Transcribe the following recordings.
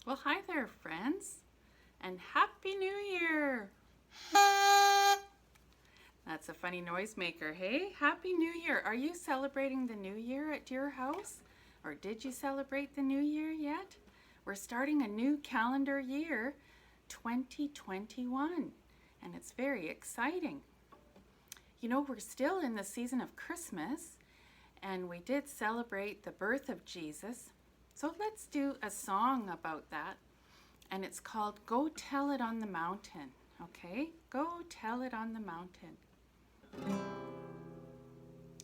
Well, hi there, friends, and Happy New Year! That's a funny noisemaker, hey? Happy New Year! Are you celebrating the New Year at your house? Or did you celebrate the New Year yet? We're starting a new calendar year, 2021, and it's very exciting. You know, we're still in the season of Christmas, and we did celebrate the birth of Jesus. So let's do a song about that, and it's called Go Tell It on the Mountain, okay? Go tell it on the mountain.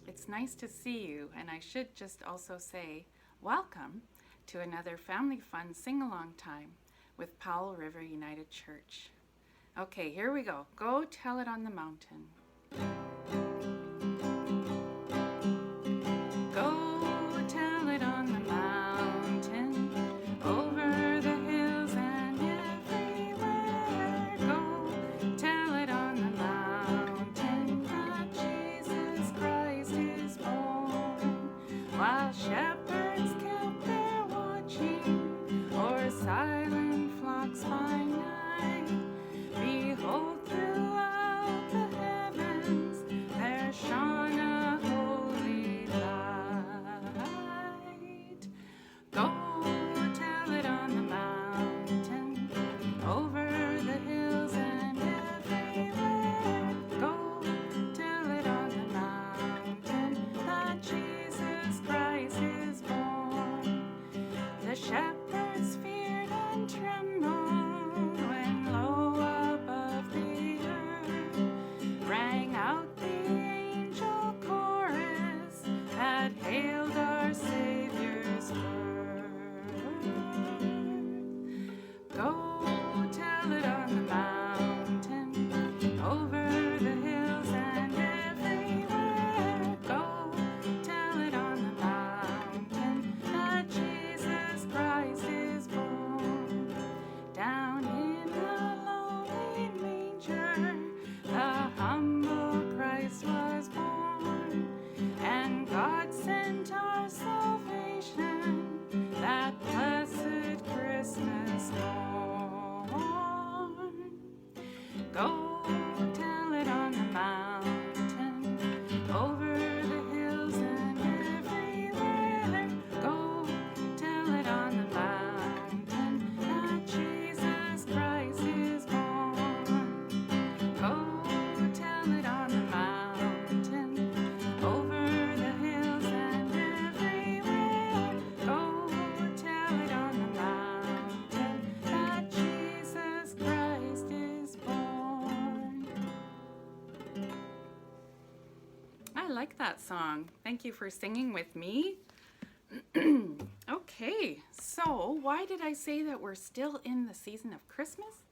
It's nice to see you, and I should just also say welcome to another Family Fun Sing-Along time with Powell River United Church. Okay, here we go. Go tell it on the mountain. Go tell it on the mountain, over the hills and everywhere. Go tell it on the mountain that Jesus Christ is born. While shepherds kept their watching o'er silent flocks by night, behold, throughout the heavens there shone a holy light. Go tell it on the mountain, over the hills and everywhere. Go tell it on the mountain that Jesus Christ is born. The shepherds feared and trembled when low above the earth rang out the angel chorus that hailed our Savior's birth. Go tell it on the mountain, over the hills and everywhere. Go tell it on the mountain that Jesus Christ is born. Down in the lowly manger, the humble Christ was born, and God sent our salvation that blessed Christmas morn. Go tell it on the mountain, over the hills and everywhere. Go tell it on the mountain that Jesus Christ is born. Go tell it on the mountain, over the hills and everywhere. Go tell it on the mountain that Jesus Christ is born. I like that song. Thank you for singing with me. Okay, so why did I say that we're still in the season of Christmas?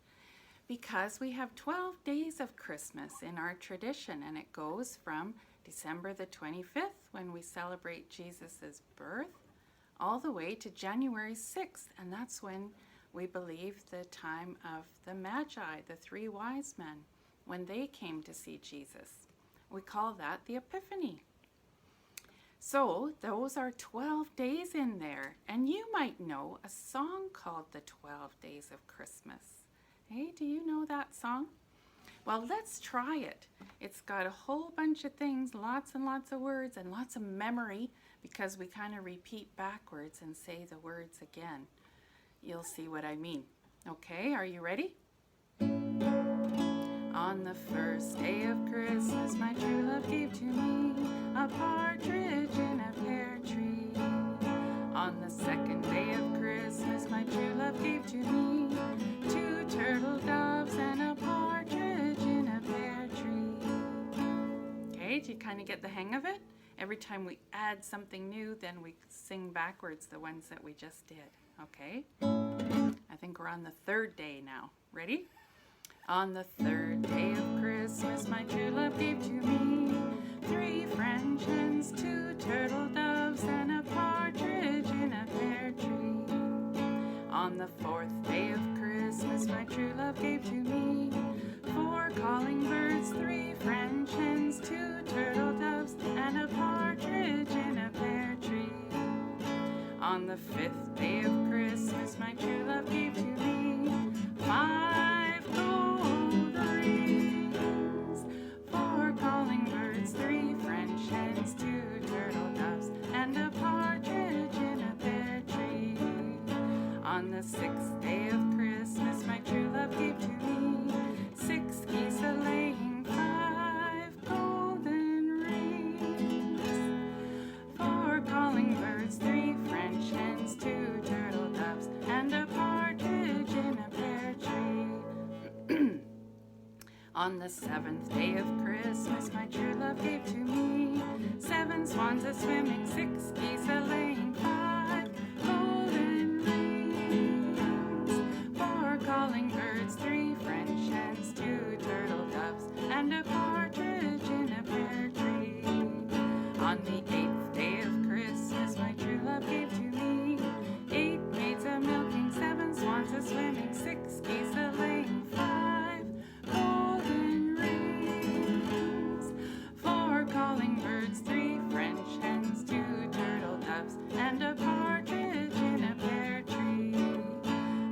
Because we have 12 days of Christmas in our tradition, and it goes from December the 25th, when we celebrate Jesus' birth, all the way to January 6th, and that's when we believe the time of the Magi, the three wise men, when they came to see Jesus. We call that the Epiphany. So those are 12 days in there, and you might know a song called The 12 Days of Christmas. Hey, do you know that song? Well, let's try it. It's got a whole bunch of things, lots and lots of words, and lots of memory, because we kind of repeat backwards and say the words again. You'll see what I mean. Okay, are you ready? On the first day of Christmas, my true love gave to me a partridge in a pear tree. On the second day of Christmas, my true love gave to me 2 turtle doves and a partridge in a pear tree. Okay, do you kind of get the hang of it? Every time we add something new, then we sing backwards the ones that we just did. Okay? I think we're on the 3rd day now. Ready? On the 3rd day of Christmas, my true love gave to me 3 French hens, 2 turtle doves, and a partridge in a pear tree. On the 4th day of Christmas, my true love gave to me 4 calling birds, 3 French hens, 2 turtle doves, and a partridge in a pear tree. On the 5th day of Christmas, my true love gave to me 5 gold rings, 4 calling birds, 3 French hens, 2 turtle doves, and a partridge in a pear tree. On the 6th day of Christmas, my true love gave to me 6 geese a-laying, 5 golden rings, 4 calling birds, 3 French hens, 2 turtle doves, and a partridge in a pear tree. On the 7th day of Christmas, my true love gave to me 7 swans a-swimming, 6 geese a-laying, 5 golden rings, 4 calling birds, 3 French hens, 2 turtle doves, and a partridge in a pear tree. On the 8th day of Christmas, my true love gave to me 8 maids a-milking, 7 swans a-swimming, 6 geese a-laying, 5 golden rings, 4 calling birds, 3 French hens, 2 turtle doves, and a partridge in a pear tree.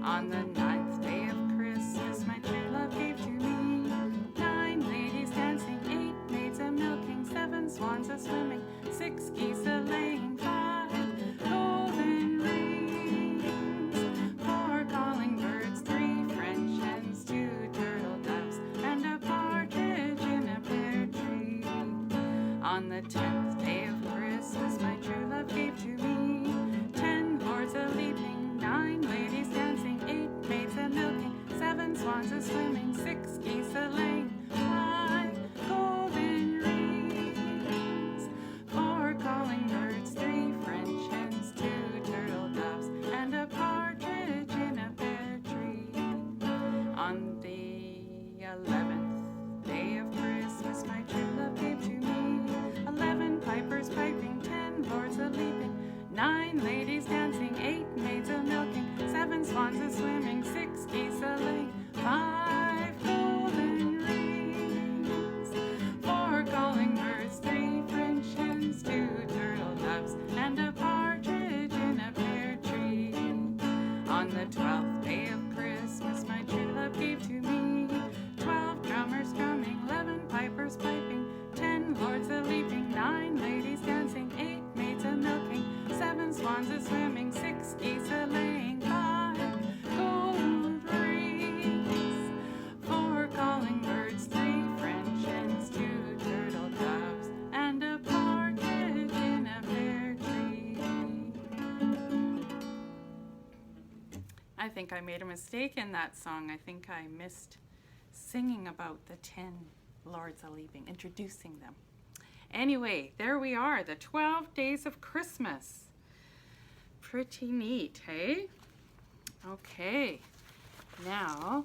On the 9th day of Christmas, my true love gave to me 9 ladies dancing, 8 maids a-milking, 7 swans a-swimming, 6 geese a-laying, 5 golden rings, 4 calling birds, 3 French hens, 2 turtle doves, and a partridge in a pear tree. On the 10th day of Christmas, my true love gave to me 10 lords a-leaping, 9 ladies dancing, 8 maids a-milking, 7 swans a-swimming, 6 geese a-laying, 5 golden rings, 4 calling birds, 3 French hens, 2 turtle doves, and a partridge in a pear tree. On the 11th day of Christmas, my true love gave to me 11 pipers piping, 10 lords a-leaping, 9 ladies dancing, 8 maids a-milking, 7 swans a-swimming, 6 geese a-laying, 5 golden rings, 4 calling birds, 3 French hens, 2 turtle doves, and a partridge in a pear tree. On the 12th day of Christmas, my true love gave to me 12 drummers drumming, 11 pipers piping, 10 lords a-leaping, 9 ladies dancing, 8 maids a-milking, 7 swans a-swimming, 6 geese a-laying, 5 gold rings, 4 calling birds, 3 French hens, 2 turtle doves, and a partridge in a pear tree. I think I made a mistake in that song. I think I missed singing about the 10 lords a-leaping, introducing them. Anyway, there we are, the 12 days of Christmas. Pretty neat, hey? Okay, now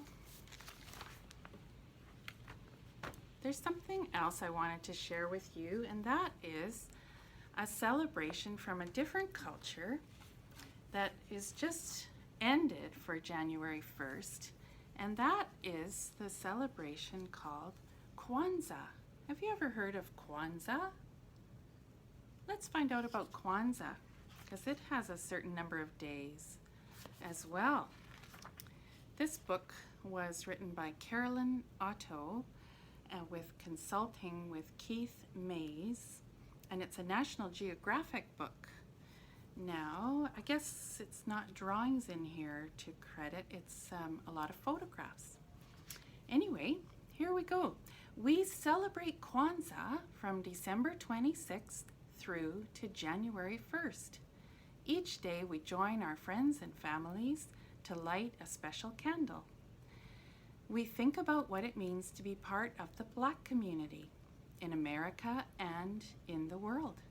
there's something else I wanted to share with you, and that is a celebration from a different culture that is just ended for January 1st, and that is the celebration called Kwanzaa. Have you ever heard of Kwanzaa? Let's find out about Kwanzaa, because it has a certain number of days as well. This book was written by Carolyn Otto with consulting with Keith Mays, and it's a National Geographic book. Now, I guess it's not drawings in here to credit, it's a lot of photographs. Anyway, here we go. We celebrate Kwanzaa from December 26th through to January 1st. Each day we join our friends and families to light a special candle. We think about what it means to be part of the Black community in America and in the world.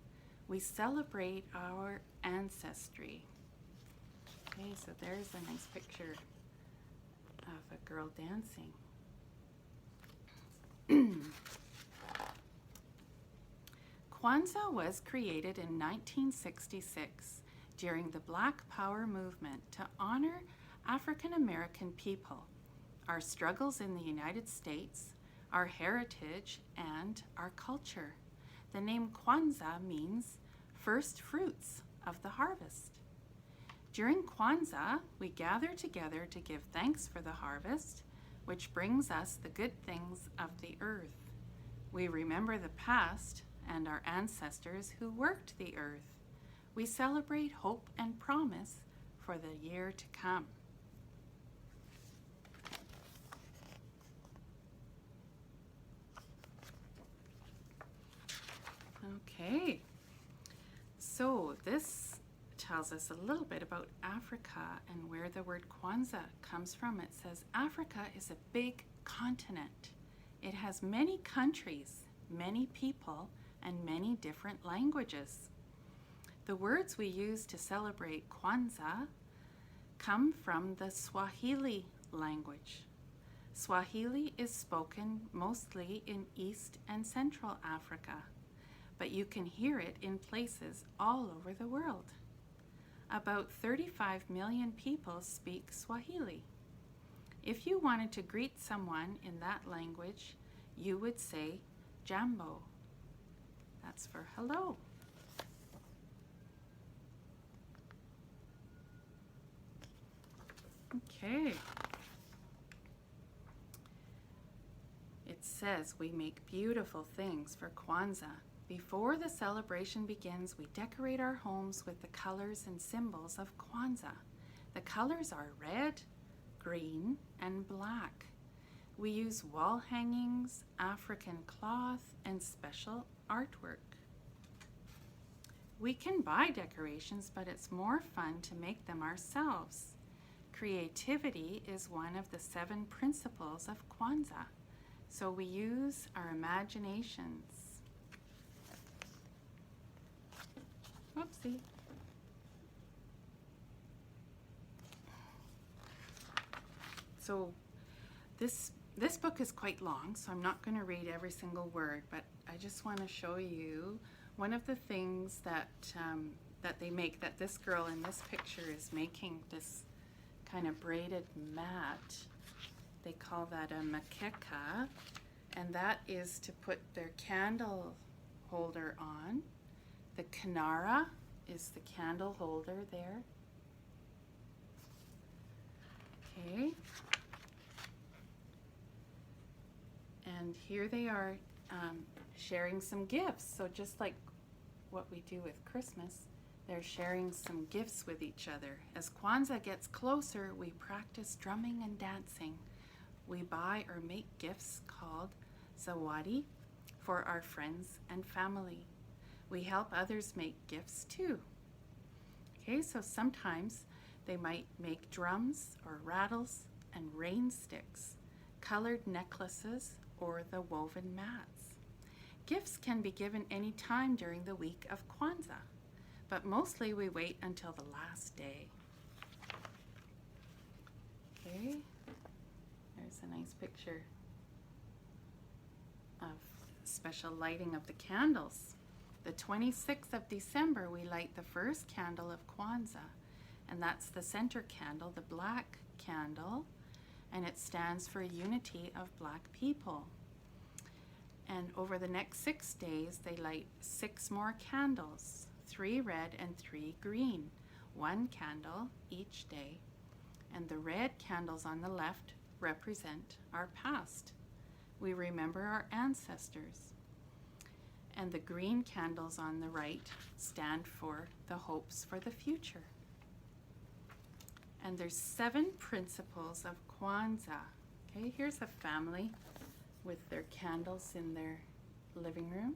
We celebrate our ancestry. Okay, so there's a nice picture of a girl dancing. Kwanzaa was created in 1966 during the Black Power movement to honor African American people, our struggles in the United States, our heritage, and our culture. The name Kwanzaa means first fruits of the harvest. During Kwanzaa, we gather together to give thanks for the harvest, which brings us the good things of the earth. We remember the past and our ancestors who worked the earth. We celebrate hope and promise for the year to come. Okay, so this tells us a little bit about Africa and where the word Kwanzaa comes from. It says Africa is a big continent. It has many countries, many people, and many different languages. The words we use to celebrate Kwanzaa come from the Swahili language. Swahili is spoken mostly in East and Central Africa, but you can hear it in places all over the world. About 35 million people speak Swahili. If you wanted to greet someone in that language, you would say jambo. That's for hello. Okay. It says we make beautiful things for Kwanzaa. Before the celebration begins, we decorate our homes with the colors and symbols of Kwanzaa. The colors are red, green, and black. We use wall hangings, African cloth, and special artwork. We can buy decorations, but it's more fun to make them ourselves. Creativity is one of the 7 principles of Kwanzaa, so we use our imaginations. Whoopsie. So this book is quite long, so I'm not going to read every single word, but I just want to show you one of the things that that they make, that this girl in this picture is making, this kind of braided mat. They call that a makeka, and that is to put their candle holder on. The kinara is the candle holder there. Okay. And here they are sharing some gifts. So just like what we do with Christmas, they're sharing some gifts with each other. As Kwanzaa gets closer, we practice drumming and dancing. We buy or make gifts called zawadi for our friends and family. We help others make gifts too. Okay, so sometimes they might make drums or rattles and rain sticks, colored necklaces, or the woven mats. Gifts can be given any time during the week of Kwanzaa, but mostly we wait until the last day. Okay, there's a nice picture of special lighting of the candles. The 26th of December, we light the first candle of Kwanzaa, and that's the center candle, the black candle, and it stands for unity of black people. And over the next 6 days, they light 6 more candles, 3 red and 3 green, 1 candle each day. And the red candles on the left represent our past. We remember our ancestors. And the green candles on the right stand for the hopes for the future. And there's 7 principles of Kwanzaa. Okay, here's a family with their candles in their living room.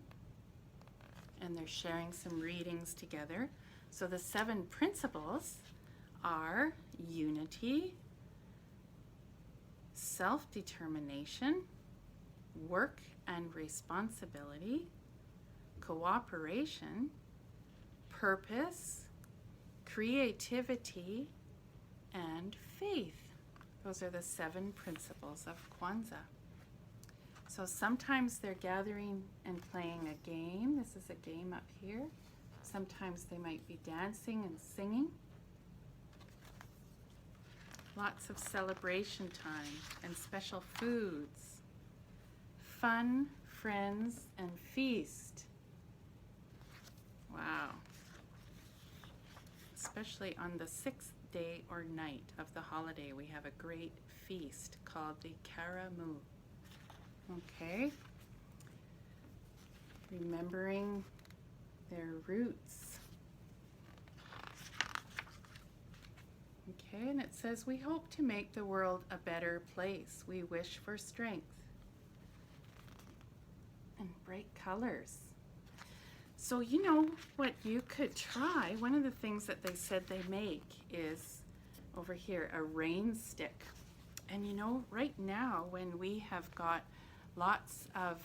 And they're sharing some readings together. So the 7 principles are unity, self-determination, work and responsibility, cooperation, purpose, creativity, and faith. Those are the 7 principles of Kwanzaa. So sometimes they're gathering and playing a game. This is a game up here. Sometimes they might be dancing and singing. Lots of celebration time and special foods. Fun, friends, and feast. Wow. especially on the 6th day or night of the holiday, we have a great feast called the Karamu. Okay, remembering their roots. Okay, and it says, we hope to make the world a better place. We wish for strength and bright colors. So you know what you could try? One of the things that they said they make is over here, a rain stick. And you know, right now when we have got lots of,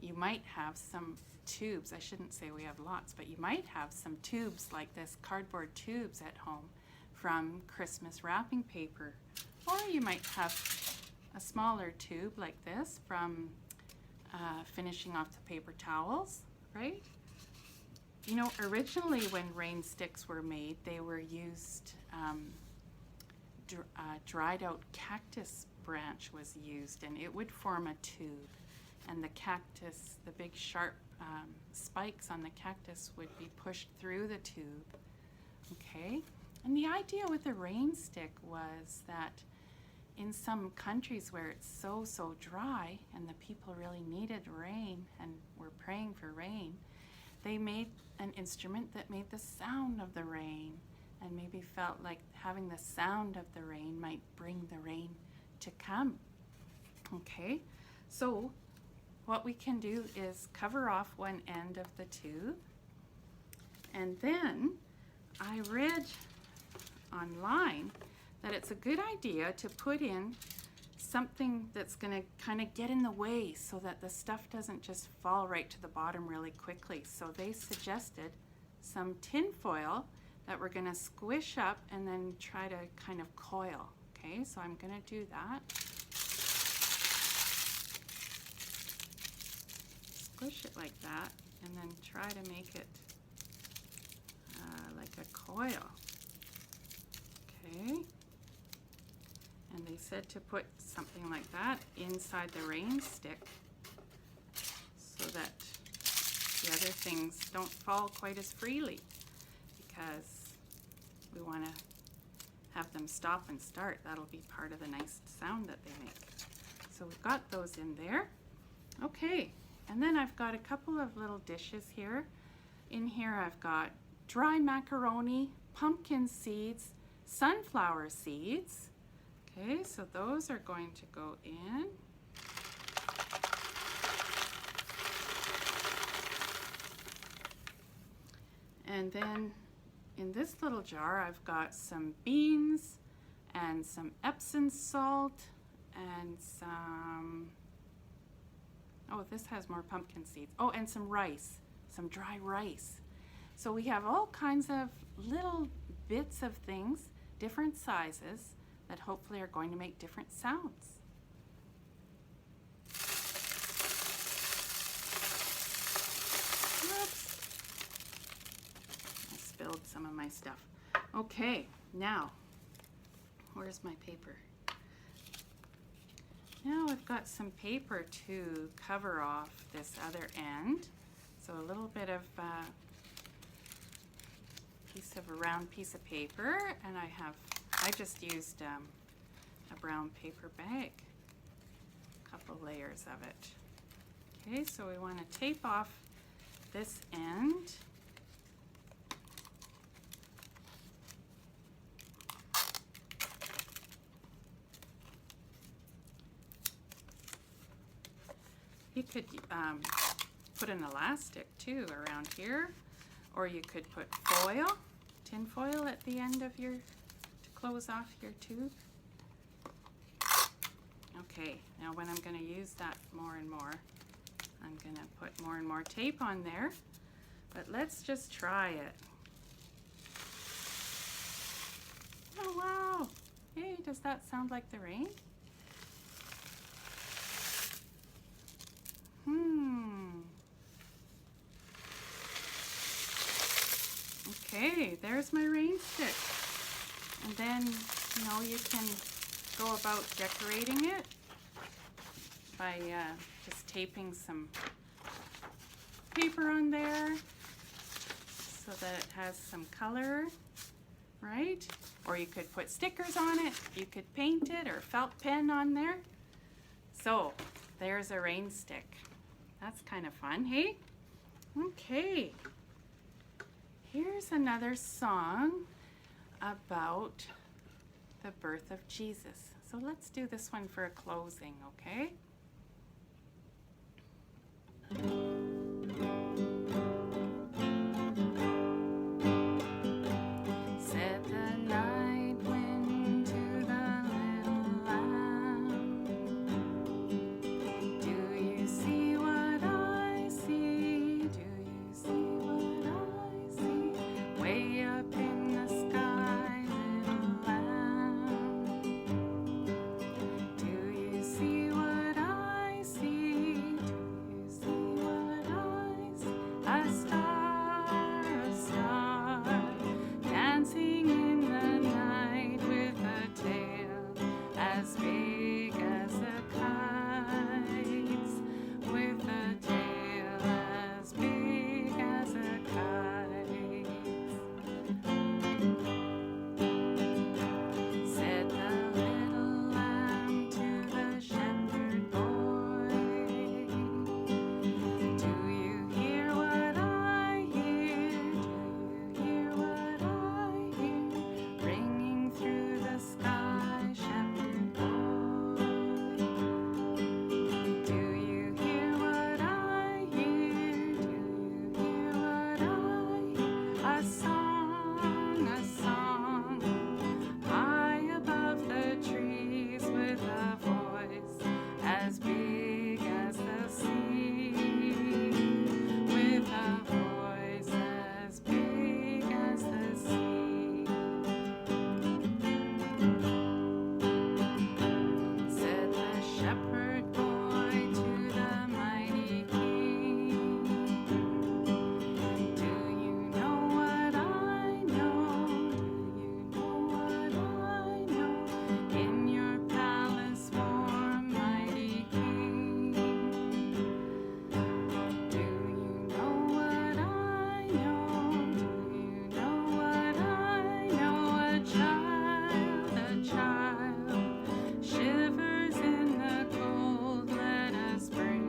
you might have some tubes, I shouldn't say we have lots, but you might have some tubes like this, cardboard tubes at home from Christmas wrapping paper. Or you might have a smaller tube like this from finishing off the paper towels, right? You know, originally when rain sticks were made, they were used, dried out cactus branch was used, and it would form a tube. And the cactus, the big sharp spikes on the cactus would be pushed through the tube, okay? And the idea with the rain stick was that in some countries where it's so dry and the people really needed rain and were praying for rain, they made an instrument that made the sound of the rain and maybe felt like having the sound of the rain might bring the rain to come. Okay, so what we can do is cover off one end of the tube, and then I read online that it's a good idea to put in something that's going to kind of get in the way so that the stuff doesn't just fall right to the bottom really quickly. So they suggested some tin foil that we're going to squish up and then try to kind of coil. Okay, so I'm going to do that. Squish it like that and then try to make it like a coil. Okay. And they said to put something like that inside the rain stick so that the other things don't fall quite as freely, because we want to have them stop and start. That'll be part of the nice sound that they make. So we've got those in there. Okay, and then I've got a couple of little dishes here. In here I've got dry macaroni, pumpkin seeds, sunflower seeds. Okay, so those are going to go in. And then in this little jar I've got some beans and some Epsom salt and some, oh, this has more pumpkin seeds. Oh, and some rice, some dry rice. So we have all kinds of little bits of things, different sizes, that hopefully are going to make different sounds. Whoops. I spilled some of my stuff. Okay, now, where's my paper? Now I've got some paper to cover off this other end. So a little bit of a round piece of paper, and I just used a brown paper bag, a couple layers of it. Okay, so we want to tape off this end. You could put an elastic too around here, or you could put foil, tin foil at the end of your, to close off your tube. Okay, now when I'm going to use that more and more, I'm going to put more and more tape on there, but let's just try it. Oh wow! Hey, does that sound like the rain? Okay, there's my rain stick. And then, you know, you can go about decorating it by just taping some paper on there so that has some color, right? Or you could put stickers on it, you could paint it or felt pen on there. So there's a rain stick. That's kind of fun, hey? Okay, here's another song about the birth of Jesus. So let's do this one for a closing, okay? Said the night wind to the little lamb, do you see what I see? Do you see what I see? Way up in the sky, little lamb, do you see what I see? Do you see what I see? A star, dancing in the night with a tail as big as a kite's, with a tail as big as a kite's. Said the little lamb to the shepherd boy, do you hear what I hear? Do you hear what I hear? Ringing through the sky, shepherd boy. Do you hear what I hear? Do you hear what I hear? A song, high above the trees with a voice as big as the sea, with a voice as big as the sea. Said the shepherd boy to the mighty king, do you know what I know? Do you know what I know? In your palace warm, mighty king, do you know what I know? Do you know what I know? A child shivers in the cold. Let us bring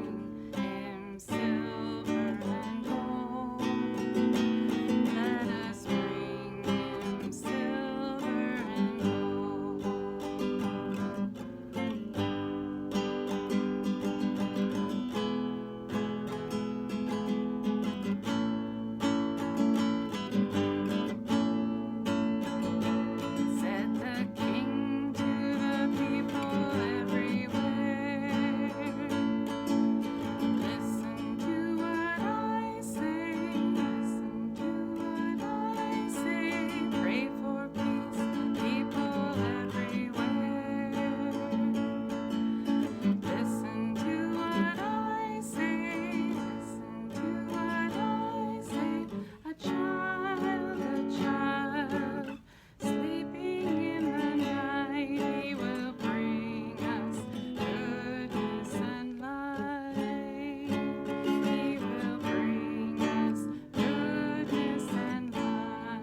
him silver and gold. Let us bring him silver and gold. Said the king to the people everywhere, listen to what I say, listen to what I say, pray for peace, people everywhere. Listen to what I say, listen to what I say, a child, sleeping in the night, he will bring us goodness and light. He will bring us goodness and light.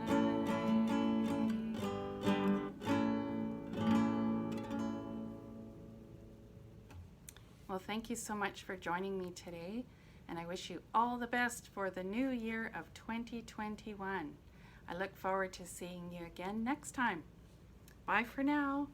Well, thank you so much for joining me today, and I wish you all the best for the new year of 2021. I look forward to seeing you again next time. Bye for now.